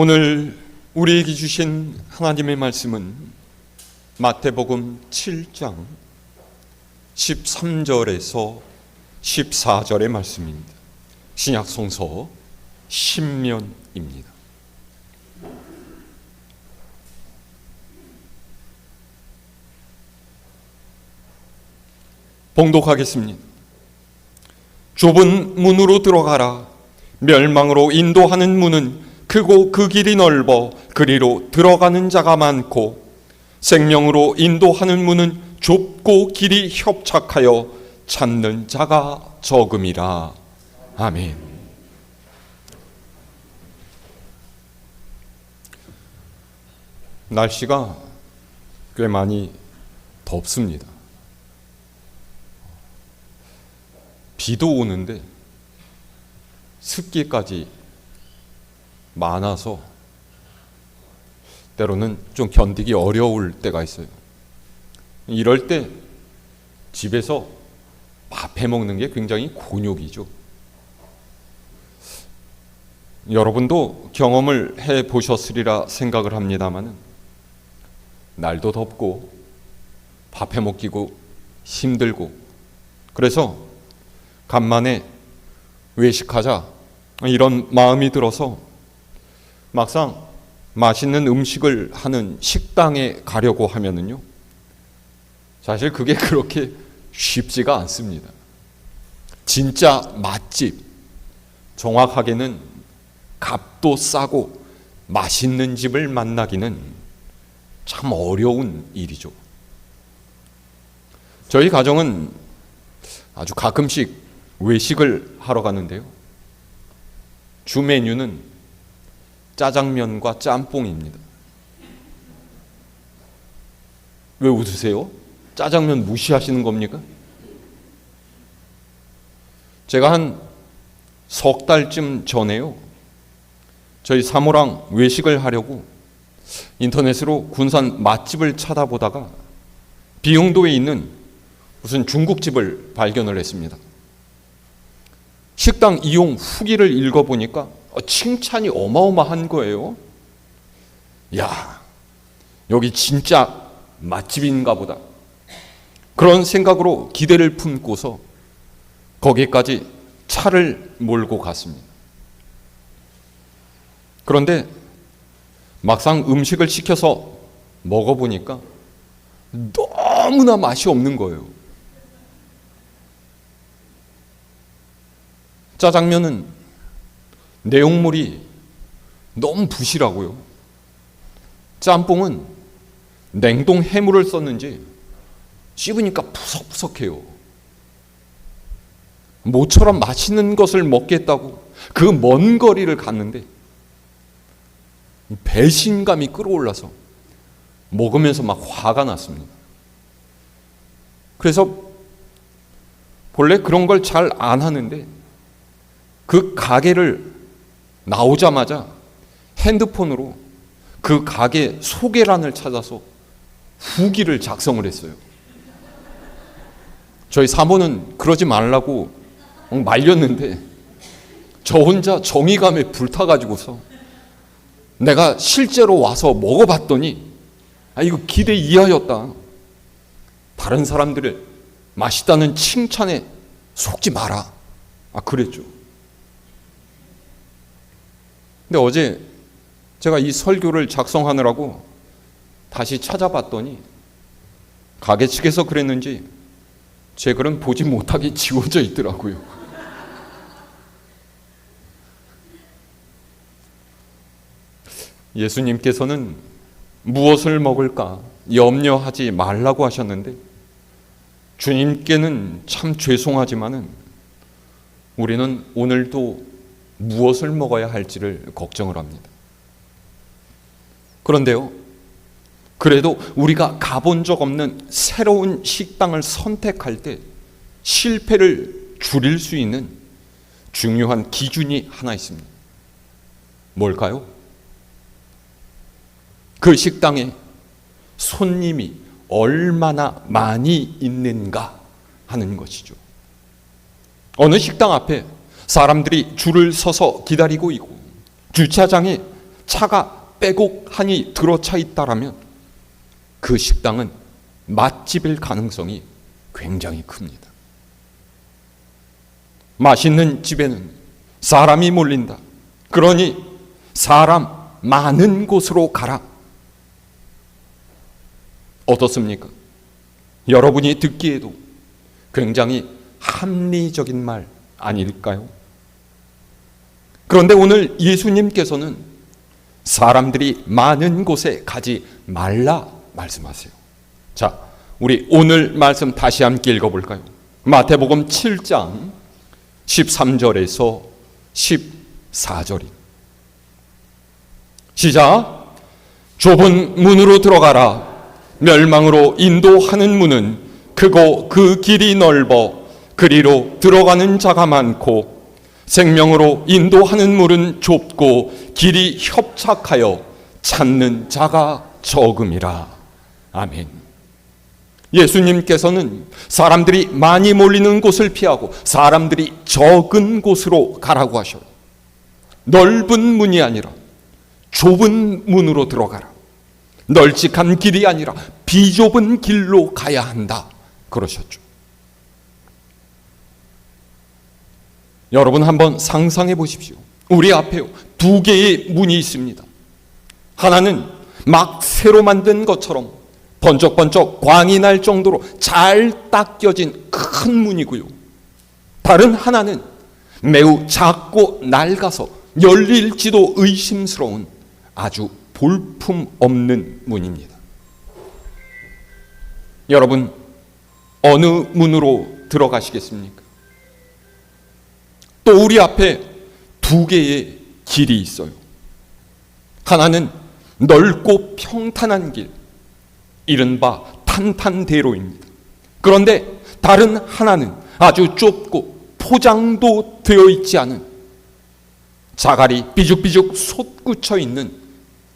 오늘 우리에게 주신 하나님의 말씀은 마태복음 7장 13절에서 14절의 말씀입니다. 신약 성서 신명입니다. 봉독하겠습니다. 좁은 문으로 들어가라. 멸망으로 인도하는 문은 크고 그 길이 넓어 그리로 들어가는 자가 많고, 생명으로 인도하는 문은 좁고 길이 협착하여 찾는 자가 적음이라. 아멘. 날씨가 꽤 많이 덥습니다. 비도 오는데 습기까지 많아서 때로는 좀 견디기 어려울 때가 있어요. 이럴 때 집에서 밥 해먹는 게 굉장히 곤욕이죠. 여러분도 경험을 해보셨으리라 생각을 합니다만, 날도 덥고 밥 해먹기고 힘들고, 그래서 간만에 외식하자 이런 마음이 들어서 막상 맛있는 음식을 하는 식당에 가려고 하면은요, 사실 그게 그렇게 쉽지가 않습니다. 진짜 맛집, 정확하게는 값도 싸고 맛있는 집을 만나기는 참 어려운 일이죠. 저희 가정은 아주 가끔씩 외식을 하러 가는데요, 주 메뉴는 짜장면과 짬뽕입니다. 왜 웃으세요? 짜장면 무시하시는 겁니까? 제가 한 석 달쯤 전에요, 저희 사모랑 외식을 하려고 인터넷으로 군산 맛집을 찾아보다가 비용도에 있는 무슨 중국집을 발견을 했습니다. 식당 이용 후기를 읽어보니까 칭찬이 어마어마한 거예요. 야, 여기 진짜 맛집인가 보다. 그런 생각으로 기대를 품고서 거기까지 차를 몰고 갔습니다. 그런데 막상 음식을 시켜서 먹어보니까 너무나 맛이 없는 거예요. 짜장면은 내용물이 너무 부실하고요, 짬뽕은 냉동 해물을 썼는지 씹으니까 푸석푸석해요. 모처럼 맛있는 것을 먹겠다고 그 먼 거리를 갔는데 배신감이 끌어올라서 먹으면서 막 화가 났습니다. 그래서 본래 그런 걸 잘 안 하는데 그 가게를 나오자마자 핸드폰으로 그 가게 소개란을 찾아서 후기를 작성을 했어요. 저희 사모는 그러지 말라고 말렸는데 저 혼자 정의감에 불타가지고서 내가 실제로 와서 먹어봤더니 이거 기대 이하였다. 다른 사람들을 맛있다는 칭찬에 속지 마라. 그랬죠. 근데 어제 제가 이 설교를 작성하느라고 다시 찾아봤더니 가게 측에서 그랬는지 제 글은 보지 못하게 지워져 있더라고요. 예수님께서는 무엇을 먹을까 염려하지 말라고 하셨는데, 주님께는 참 죄송하지만은 우리는 오늘도 무엇을 먹어야 할지를 걱정을 합니다. 그런데요, 그래도 우리가 가본 적 없는 새로운 식당을 선택할 때 실패를 줄일 수 있는 중요한 기준이 하나 있습니다. 뭘까요? 그 식당에 손님이 얼마나 많이 있는가 하는 것이죠. 어느 식당 앞에 사람들이 줄을 서서 기다리고 있고 주차장에 차가 빼곡하니 들어차 있다라면 그 식당은 맛집일 가능성이 굉장히 큽니다. 맛있는 집에는 사람이 몰린다. 그러니 사람 많은 곳으로 가라. 어떻습니까? 여러분이 듣기에도 굉장히 합리적인 말 아닐까요? 그런데 오늘 예수님께서는 사람들이 많은 곳에 가지 말라 말씀하세요. 자, 우리 오늘 말씀 다시 함께 읽어볼까요? 마태복음 7장 13절에서 14절입니다. 시작. 좁은 문으로 들어가라. 멸망으로 인도하는 문은 크고 그 길이 넓어 그리로 들어가는 자가 많고 생명으로 인도하는 문은 좁고 길이 협착하여 찾는 자가 적음이라. 아멘. 예수님께서는 사람들이 많이 몰리는 곳을 피하고 사람들이 적은 곳으로 가라고 하셔요. 넓은 문이 아니라 좁은 문으로 들어가라. 널찍한 길이 아니라 비좁은 길로 가야 한다 그러셨죠. 여러분 한번 상상해 보십시오. 우리 앞에 두 개의 문이 있습니다. 하나는 막 새로 만든 것처럼 번쩍번쩍 광이 날 정도로 잘 닦여진 큰 문이고요. 다른 하나는 매우 작고 낡아서 열릴지도 의심스러운 아주 볼품 없는 문입니다. 여러분, 어느 문으로 들어가시겠습니까? 또 우리 앞에 두 개의 길이 있어요. 하나는 넓고 평탄한 길, 이른바 탄탄대로입니다. 그런데 다른 하나는 아주 좁고 포장도 되어 있지 않은 자갈이 삐죽삐죽 솟구쳐 있는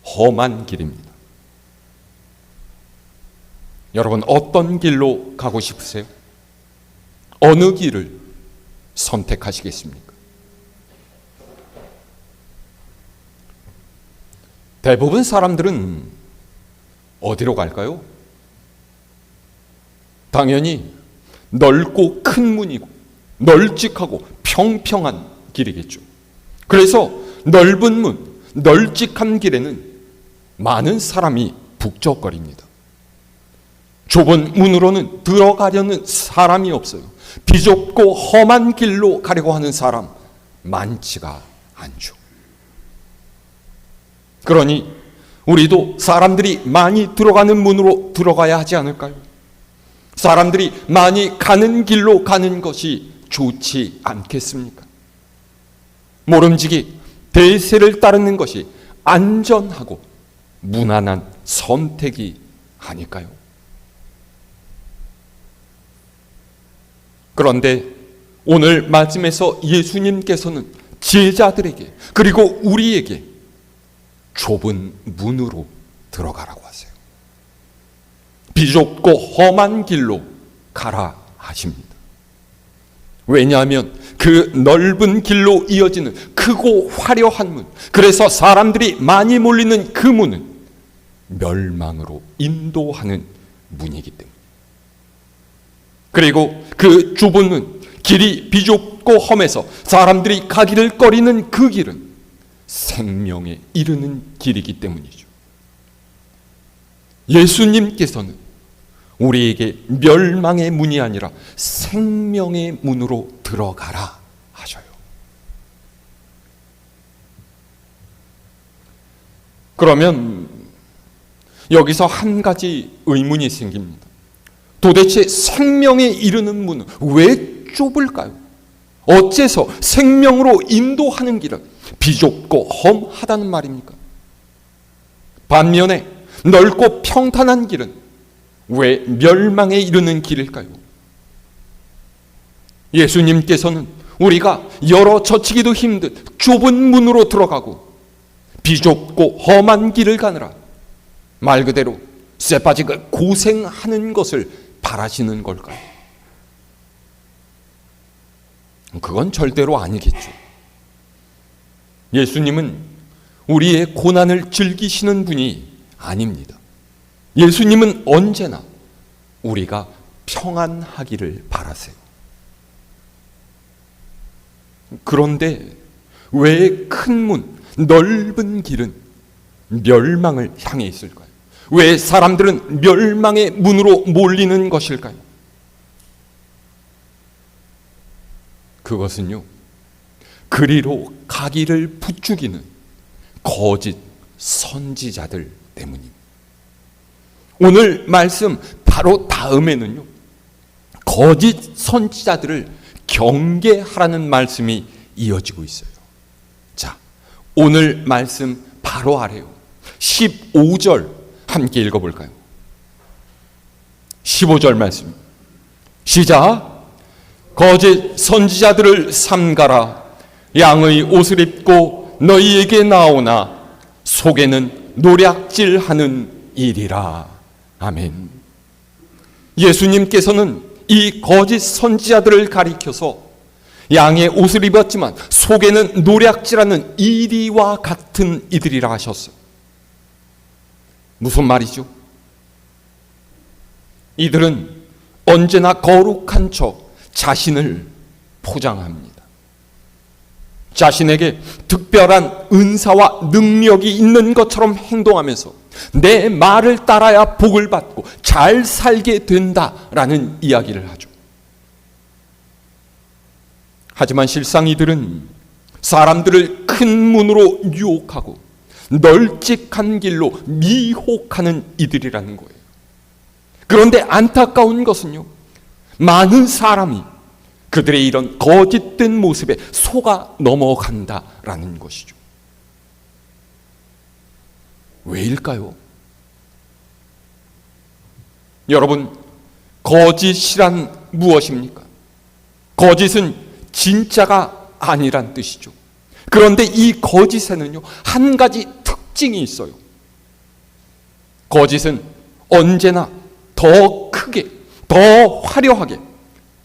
험한 길입니다. 여러분 어떤 길로 가고 싶으세요? 어느 길을 선택하시겠습니까? 대부분 사람들은 어디로 갈까요? 당연히 넓고 큰 문이고 널찍하고 평평한 길이겠죠. 그래서 넓은 문, 널찍한 길에는 많은 사람이 북적거립니다. 좁은 문으로는 들어가려는 사람이 없어요. 비좁고 험한 길로 가려고 하는 사람 많지가 않죠. 그러니 우리도 사람들이 많이 들어가는 문으로 들어가야 하지 않을까요? 사람들이 많이 가는 길로 가는 것이 좋지 않겠습니까? 모름지기 대세를 따르는 것이 안전하고 무난한 선택이 아닐까요? 그런데 오늘 말씀에서 예수님께서는 제자들에게 그리고 우리에게 좁은 문으로 들어가라고 하세요. 비좁고 험한 길로 가라 하십니다. 왜냐하면 그 넓은 길로 이어지는 크고 화려한 문, 그래서 사람들이 많이 몰리는 그 문은 멸망으로 인도하는 문이기 때문에, 그리고 그 좁은 문, 길이 비좁고 험해서 사람들이 가기를 꺼리는 그 길은 생명에 이르는 길이기 때문이죠. 예수님께서는 우리에게 멸망의 문이 아니라 생명의 문으로 들어가라 하셔요. 그러면 여기서 한 가지 의문이 생깁니다. 도대체 생명에 이르는 문은 왜 좁을까요? 어째서 생명으로 인도하는 길은 비좁고 험하다는 말입니까? 반면에 넓고 평탄한 길은 왜 멸망에 이르는 길일까요? 예수님께서는 우리가 열어 젖히기도 힘든 좁은 문으로 들어가고 비좁고 험한 길을 가느라 말 그대로 쇠빠지게 고생하는 것을 바라시는 걸까요? 그건 절대로 아니겠죠. 예수님은 우리의 고난을 즐기시는 분이 아닙니다. 예수님은 언제나 우리가 평안하기를 바라세요. 그런데 왜 큰 문, 넓은 길은 멸망을 향해 있을까요? 왜 사람들은 멸망의 문으로 몰리는 것일까요? 그것은요, 그리로 가기를 부추기는 거짓 선지자들 때문입니다. 오늘 말씀 바로 다음에는요, 거짓 선지자들을 경계하라는 말씀이 이어지고 있어요. 자, 오늘 말씀 바로 아래요, 15절 함께 읽어볼까요? 15절 말씀 시작. 거짓 선지자들을 삼가라. 양의 옷을 입고 너희에게 나오나 속에는 노략질하는 일이라. 아멘. 예수님께서는 이 거짓 선지자들을 가리켜서 양의 옷을 입었지만 속에는 노략질하는 이리와 같은 이들이라 하셨어요. 무슨 말이죠? 이들은 언제나 거룩한 척 자신을 포장합니다. 자신에게 특별한 은사와 능력이 있는 것처럼 행동하면서 내 말을 따라야 복을 받고 잘 살게 된다라는 이야기를 하죠. 하지만 실상 이들은 사람들을 큰 문으로 유혹하고 널찍한 길로 미혹하는 이들이라는 거예요. 그런데 안타까운 것은요, 많은 사람이 그들의 이런 거짓된 모습에 속아 넘어간다라는 것이죠. 왜일까요? 여러분, 거짓이란 무엇입니까? 거짓은 진짜가 아니란 뜻이죠. 그런데 이 거짓에는요, 한 가지 특징이 있어요. 거짓은 언제나 더 크게, 더 화려하게,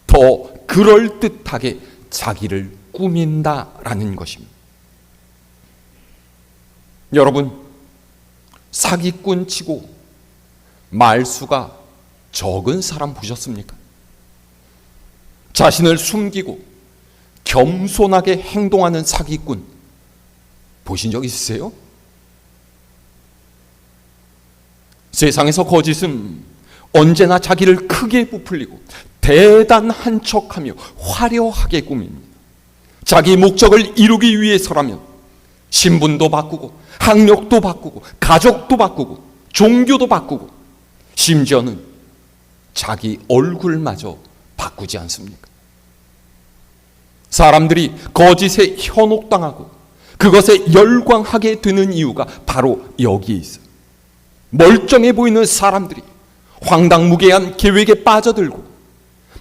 더 그럴듯하게 자기를 꾸민다라는 것입니다. 여러분, 사기꾼 치고 말수가 적은 사람 보셨습니까? 자신을 숨기고 겸손하게 행동하는 사기꾼 보신 적 있으세요? 세상에서 거짓은 언제나 자기를 크게 부풀리고 대단한 척하며 화려하게 꾸밉니다. 자기 목적을 이루기 위해서라면 신분도 바꾸고 학력도 바꾸고 가족도 바꾸고 종교도 바꾸고 심지어는 자기 얼굴마저 바꾸지 않습니까? 사람들이 거짓에 현혹당하고 그것에 열광하게 되는 이유가 바로 여기에 있어요. 멀쩡해 보이는 사람들이 황당무계한 계획에 빠져들고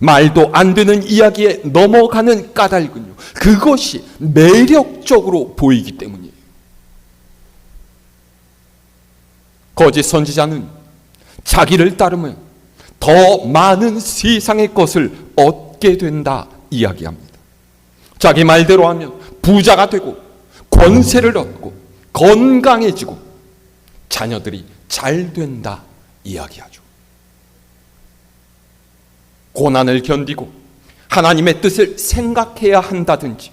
말도 안 되는 이야기에 넘어가는 까닭은요, 그것이 매력적으로 보이기 때문이에요. 거짓 선지자는 자기를 따르면 더 많은 세상의 것을 얻게 된다 이야기합니다. 자기 말대로 하면 부자가 되고 권세를 얻고 건강해지고 자녀들이 잘 된다 이야기하죠. 고난을 견디고 하나님의 뜻을 생각해야 한다든지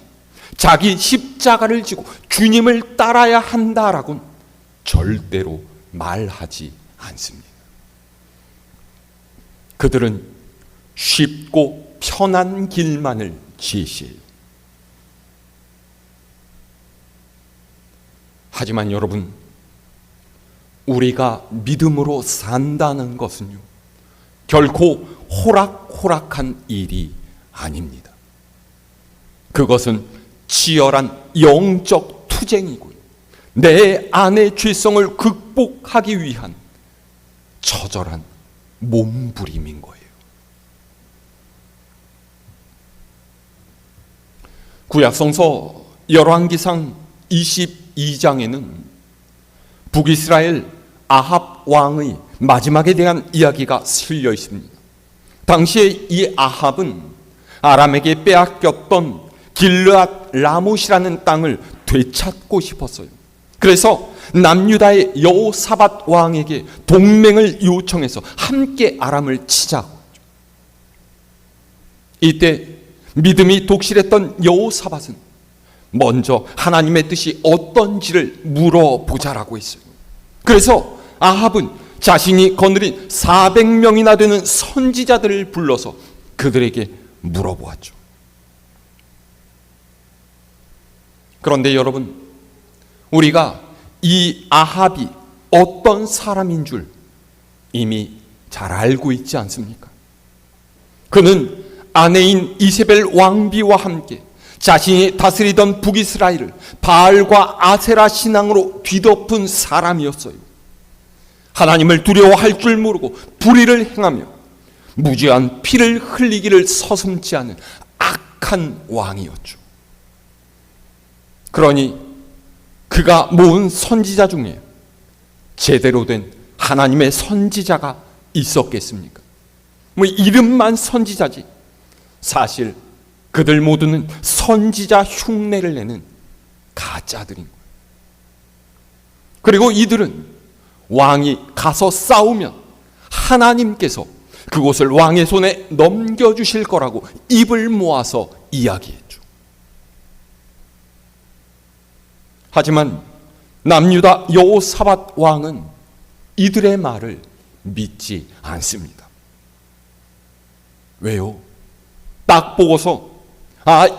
자기 십자가를 지고 주님을 따라야 한다라고는 절대로 말하지 않습니다. 그들은 쉽고 편한 길만을 제시해요. 하지만 여러분, 우리가 믿음으로 산다는 것은요, 결코 호락호락한 일이 아닙니다. 그것은 치열한 영적 투쟁이고요, 내 안의 죄성을 극복하기 위한 처절한 몸부림인 거예요. 구약성서 열왕기상 22장에는 북이스라엘 아합 왕의 마지막에 대한 이야기가 실려 있습니다. 당시에 이 아합은 아람에게 빼앗겼던 길르앗 라못이라는 땅을 되찾고 싶었어요. 그래서 남유다의 여호사밧 왕에게 동맹을 요청해서 함께 아람을 치자고. 이때 믿음이 독실했던 여호사밧은 먼저 하나님의 뜻이 어떤지를 물어보자라고 했어요. 그래서 아합은 자신이 거느린 400명이나 되는 선지자들을 불러서 그들에게 물어보았죠. 그런데 여러분, 우리가 이 아합이 어떤 사람인 줄 이미 잘 알고 있지 않습니까? 그는 아내인 이세벨 왕비와 함께 자신이 다스리던 북이스라엘을 바알과 아세라 신앙으로 뒤덮은 사람이었어요. 하나님을 두려워할 줄 모르고 불의를 행하며 무죄한 피를 흘리기를 서슴지 않은 악한 왕이었죠. 그러니 그가 모은 선지자 중에 제대로 된 하나님의 선지자가 있었겠습니까? 이름만 선지자지 사실 그들 모두는 선지자 흉내를 내는 가짜들인 거예요. 그리고 이들은 왕이 가서 싸우면 하나님께서 그곳을 왕의 손에 넘겨주실 거라고 입을 모아서 이야기했죠. 하지만 남유다 여호사밧 왕은 이들의 말을 믿지 않습니다. 왜요? 딱 보고서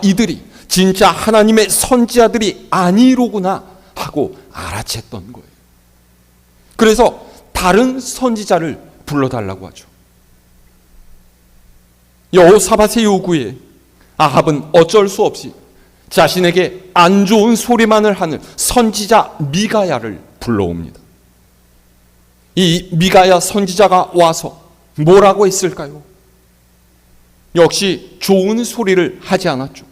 이들이 진짜 하나님의 선지자들이 아니로구나 하고 알아챘던 거예요. 그래서 다른 선지자를 불러달라고 하죠. 여호사밧의 요구에 아합은 어쩔 수 없이 자신에게 안 좋은 소리만을 하는 선지자 미가야를 불러옵니다. 이 미가야 선지자가 와서 뭐라고 했을까요? 역시 좋은 소리를 하지 않았죠.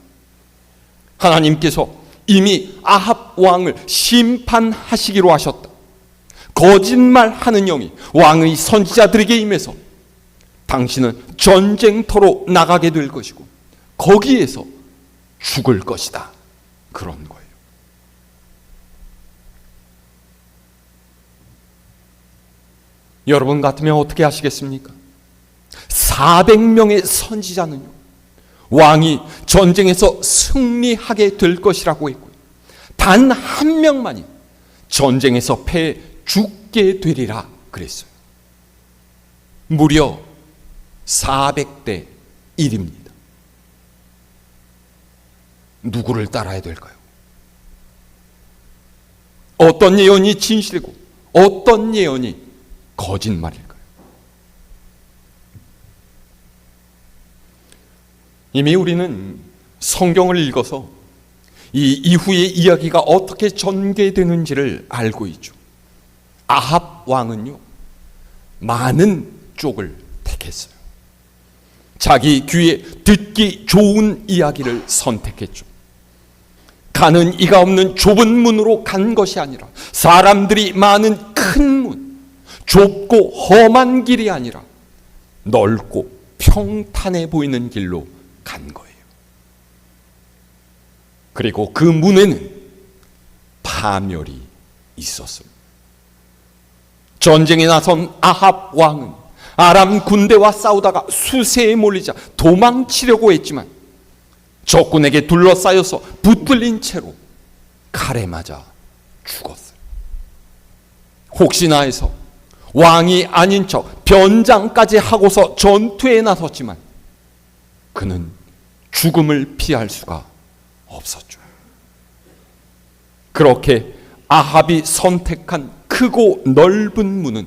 하나님께서 이미 아합 왕을 심판하시기로 하셨다. 거짓말하는 영이 왕의 선지자들에게 임해서 당신은 전쟁터로 나가게 될 것이고 거기에서 죽을 것이다. 그런 거예요. 여러분 같으면 어떻게 하시겠습니까? 400명의 선지자는요, 왕이 전쟁에서 승리하게 될 것이라고 했고요, 단 한 명만이 전쟁에서 패해 죽게 되리라 그랬어요. 무려 400대 1입니다. 누구를 따라야 될까요? 어떤 예언이 진실이고 어떤 예언이 거짓말일까요? 이미 우리는 성경을 읽어서 이 이후의 이야기가 어떻게 전개되는지를 알고 있죠. 아합 왕은요, 많은 쪽을 택했어요. 자기 귀에 듣기 좋은 이야기를 선택했죠. 가는 이가 없는 좁은 문으로 간 것이 아니라 사람들이 많은 큰 문, 좁고 험한 길이 아니라 넓고 평탄해 보이는 길로 간 거예요. 그리고 그 문에는 파멸이 있었어요. 전쟁에 나선 아합 왕은 아람 군대와 싸우다가 수세에 몰리자 도망치려고 했지만 적군에게 둘러싸여서 붙들린 채로 칼에 맞아 죽었어요. 혹시나 해서 왕이 아닌 척 변장까지 하고서 전투에 나섰지만 그는 죽음을 피할 수가 없었죠. 그렇게 아합이 선택한 크고 넓은 문은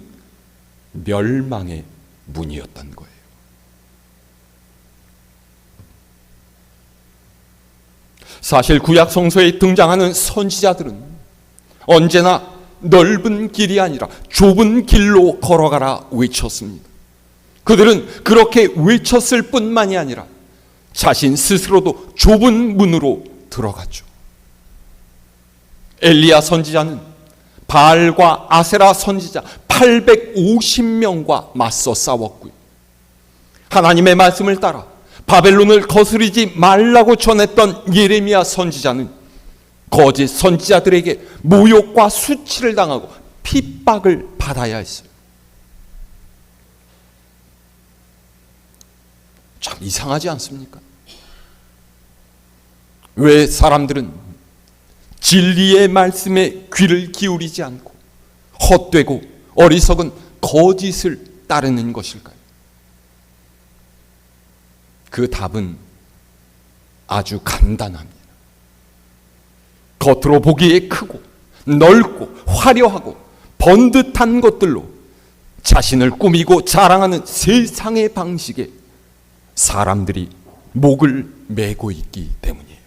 멸망의 문이었던 거예요. 사실 구약 성서에 등장하는 선지자들은 언제나 넓은 길이 아니라 좁은 길로 걸어가라 외쳤습니다. 그들은 그렇게 외쳤을 뿐만이 아니라 자신 스스로도 좁은 문으로 들어갔죠. 엘리야 선지자는 바알과 아세라 선지자 850명과 맞서 싸웠고요, 하나님의 말씀을 따라 바벨론을 거스르지 말라고 전했던 예레미야 선지자는 거짓 선지자들에게 모욕과 수치를 당하고 핍박을 받아야 했어요. 참 이상하지 않습니까? 왜 사람들은 진리의 말씀에 귀를 기울이지 않고 헛되고 어리석은 거짓을 따르는 것일까요? 그 답은 아주 간단합니다. 겉으로 보기에 크고 넓고 화려하고 번듯한 것들로 자신을 꾸미고 자랑하는 세상의 방식에 사람들이 목을 매고 있기 때문이에요.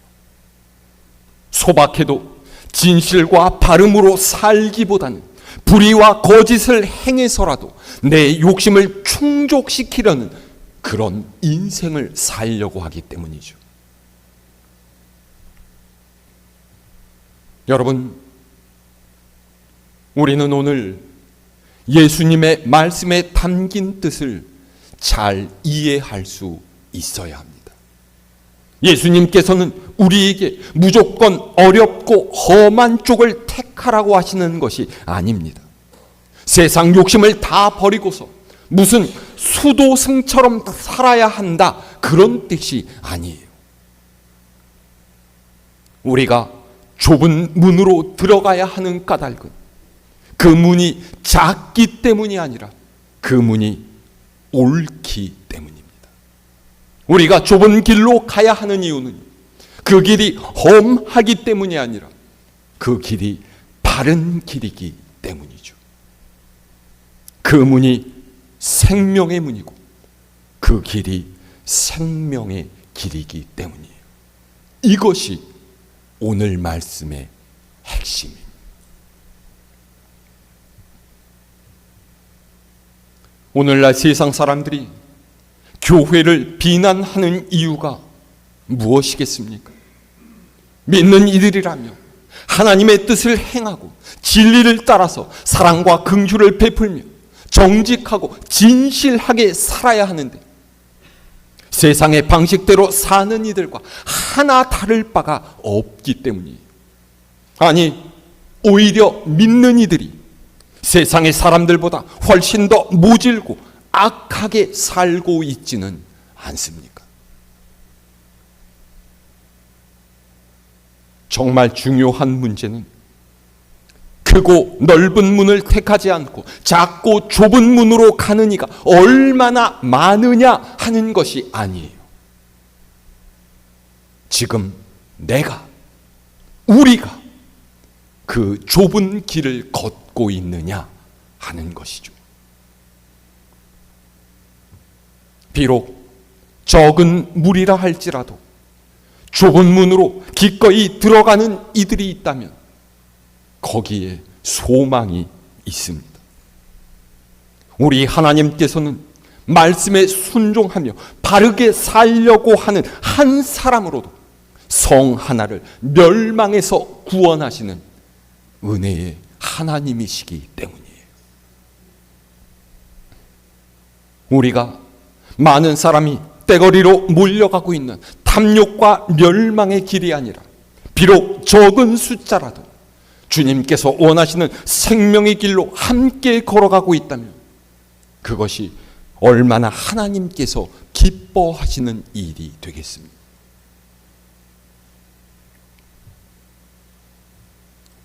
소박해도 진실과 바름으로 살기보다는 불의와 거짓을 행해서라도 내 욕심을 충족시키려는 그런 인생을 살려고 하기 때문이죠. 여러분, 우리는 오늘 예수님의 말씀에 담긴 뜻을 잘 이해할 수 있어야 합니다. 예수님께서는 우리에게 무조건 어렵고 험한 쪽을 택하라고 하시는 것이 아닙니다. 세상 욕심을 다 버리고서 무슨 수도승처럼 살아야 한다, 그런 뜻이 아니에요. 우리가 좁은 문으로 들어가야 하는 까닭은 그 문이 작기 때문이 아니라 그 문이 옳기 때문입니다. 우리가 좁은 길로 가야 하는 이유는 그 길이 험하기 때문이 아니라 그 길이 바른 길이기 때문이죠. 그 문이 생명의 문이고 그 길이 생명의 길이기 때문이에요. 이것이 오늘 말씀의 핵심입니다. 오늘날 세상 사람들이 교회를 비난하는 이유가 무엇이겠습니까? 믿는 이들이라며 하나님의 뜻을 행하고 진리를 따라서 사랑과 긍휼을 베풀며 정직하고 진실하게 살아야 하는데 세상의 방식대로 사는 이들과 하나 다를 바가 없기 때문이에요. 아니, 오히려 믿는 이들이 세상의 사람들보다 훨씬 더 모질고 악하게 살고 있지는 않습니까? 정말 중요한 문제는 크고 넓은 문을 택하지 않고 작고 좁은 문으로 가는 이가 얼마나 많으냐 하는 것이 아니에요. 지금 우리가 그 좁은 길을 걷고 있느냐 하는 것이죠. 비록 적은 무리라 할지라도 좁은 문으로 기꺼이 들어가는 이들이 있다면 거기에 소망이 있습니다. 우리 하나님께서는 말씀에 순종하며 바르게 살려고 하는 한 사람으로도 성 하나를 멸망에서 구원하시는 은혜의 하나님이시기 때문이에요. 우리가 많은 사람이 떼거리로 몰려가고 있는 탐욕과 멸망의 길이 아니라 비록 적은 숫자라도 주님께서 원하시는 생명의 길로 함께 걸어가고 있다면 그것이 얼마나 하나님께서 기뻐하시는 일이 되겠습니까?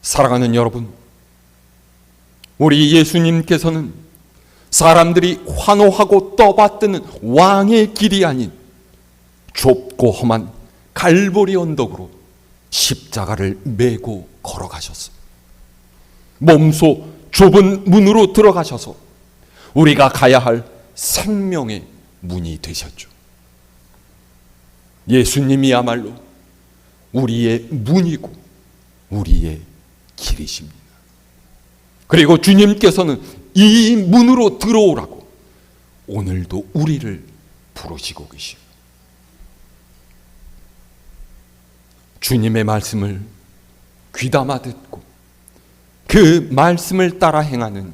사랑하는 여러분, 우리 예수님께서는 사람들이 환호하고 떠받드는 왕의 길이 아닌 좁고 험한 갈보리 언덕으로 십자가를 메고 걸어가셨어요. 몸소 좁은 문으로 들어가셔서 우리가 가야 할 생명의 문이 되셨죠. 예수님이야말로 우리의 문이고 우리의 길이십니다. 그리고 주님께서는 이 문으로 들어오라고 오늘도 우리를 부르시고 계십니다. 주님의 말씀을 귀담아 듣고 그 말씀을 따라 행하는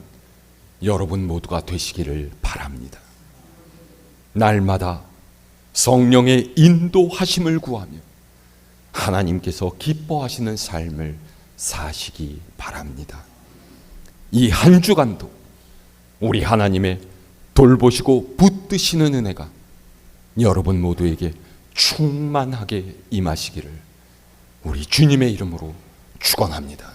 여러분 모두가 되시기를 바랍니다. 날마다 성령의 인도하심을 구하며 하나님께서 기뻐하시는 삶을 사시기 바랍니다. 이 한 주간도 우리 하나님의 돌보시고 붙드시는 은혜가 여러분 모두에게 충만하게 임하시기를 우리 주님의 이름으로 축원합니다.